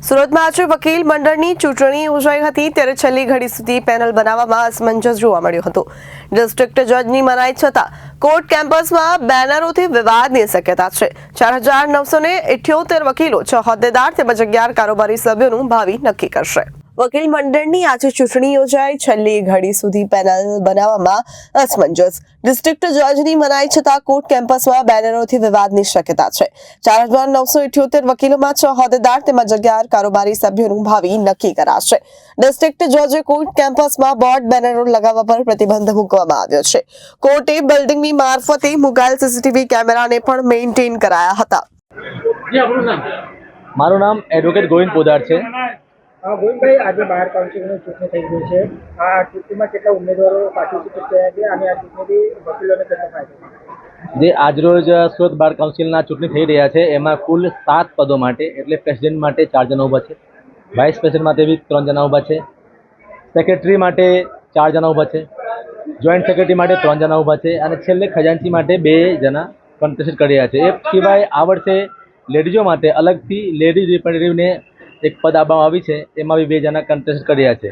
સુરતમાં આજે વકીલ મંડળની ચૂંટણી યોજાઈ હતી ત્યારે છેલ્લી ઘડી સુધી પેનલ બનાવવામાં અસમંજસ જોવા મળ્યો હતો। ડિસ્ટ્રિક્ટ જજની મનાઈ છતાં કોર્ટ કેમ્પસમાં બેનરોથી વિવાદની શક્યતા છે। 4,978 વકીલો 6 હોદ્દેદાર તેમજ 11 કારોબારી સભ્યોનું ભાવિ નક્કી કરશે। વકીલ મંડળની આજે ચૂંટણી યોજાઈ છેલ્લી ઘડી સુધી પેનલ બનાવવામાં અસમંજસ। ડિસ્ટ્રિક્ટ જજની મનાઈ છતાં કોર્ટ કેમ્પસમાં બેનરોથી વિવાદની શક્યતા છે। 4,978 વકીલોમાં 6 હોદ્દેદાર તેમજ 11 કારોબારી સભ્યોનું ભાવિ નક્કી કરાશે। ડિસ્ટ્રિક્ટ જજે કોર્ટ કેમ્પસમાં બોર્ડ બેનરો લગાવવા પર પ્રતિબંધ મૂકવામાં આવ્યો છે। કોર્ટે બિલ્ડિંગની મારફતે મુકાયેલ સીસીટીવી કેમેરાને પણ મેઇન્ટેન કરાયા હતા। મારું નામ એડવોકેટ ગોવિંદ પોદાર છે। ગોવિંદભાઈ, આજે બાર કાઉન્સિલની ચૂંટણી થઈ ગઈ છે। આ ચૂંટણીમાં કેટલા ઉમેદવારો પાર્ટિસિપેટ થયા છે અને આ ચૂંટણીથી વકીલોને કેટલો ફાયદો? જે આજરોજ સુરત બાર કાઉન્સિલના ચૂંટણી થઈ રહ્યા છે એમાં કુલ 7 પદો માટે એટલે પ્રેસિડેન્ટ માટે 4 જણા ઊભા છે, વાઇસ પ્રેસિડેન્ટ માટે બી 3 જણા ઊભા છે, સેક્રેટરી માટે 4 જણા ઊભા છે, જોઈન્ટ સેક્રેટરી માટે 3 જણા ઊભા છે અને છેલ્લે ખજાનચી માટે 2 જણા કોન્ટેસ્ટ કરી રહ્યા છે। એ સિવાય આ વર્ષે લેડીઝો માટે અલગથી લેડીઝ રિપ્રેઝેન્ટેટિવને એક પદ આપવામાં આવી છે, એમાં બી 2 જણા કોન્ટેસ્ટ કરી રહ્યા છે।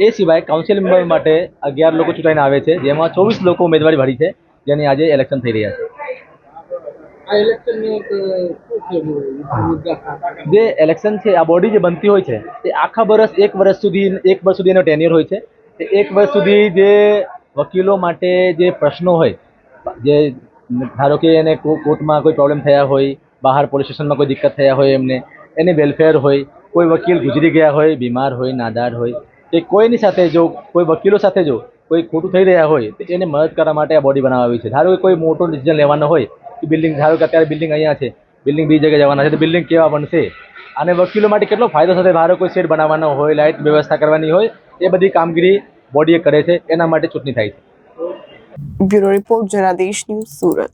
એ સિવાય કાઉન્સિલ મેમ્બર માટે 11 લોકો ચૂંટાઈને આવે છે, જેમાં 24 લોકો ઉમેદવારી ભરી છે, જેની આજે ઇલેક્શન થઈ રહ્યા છે। જે ઇલેક્શન છે, આ બોડી જે બનતી હોય છે તે આખા વર્ષ એક વર્ષ સુધી એનો ટેન્યુર હોય છે। તે એક વર્ષ સુધી જે વકીલો માટે જે પ્રશ્નો હોય, જે ધારો કે એને કોર્ટમાં કોઈ પ્રોબ્લેમ થયા હોય, બહાર પોલીસ સ્ટેશનમાં કોઈ દિક્કત થયા હોય, એને વેલફેર હોય, કોઈ વકીલ ગુજરી ગયા હોય, બીમાર હોય, નાદાર હોય કે કોઈની સાથે જો કોઈ વકીલો સાથે જો કોઈ ખોટું થઈ રહ્યા હોય તો એને મદદ કરવા માટે આ બોડી બનાવવામાં આવી છે। ધારો કે કોઈ મોટો ડિસિઝન લેવાનો હોય કે બિલ્ડિંગ, ધારો કે અત્યારે બિલ્ડિંગ અહીંયા છે, બિલ્ડિંગ બીજી જગ્યાએ જવાના છે તો બિલ્ડિંગ કેવા બનશે અને વકીલો માટે કેટલો ફાયદો થશે, ધારો કોઈ શેડ બનાવવાનો હોય, લાઇટ વ્યવસ્થા કરવાની હોય, એ બધી કામગીરી બોડીએ કરે છે, એના માટે ચૂંટણી થાય છે। Bureau report Janadesh news, Surat.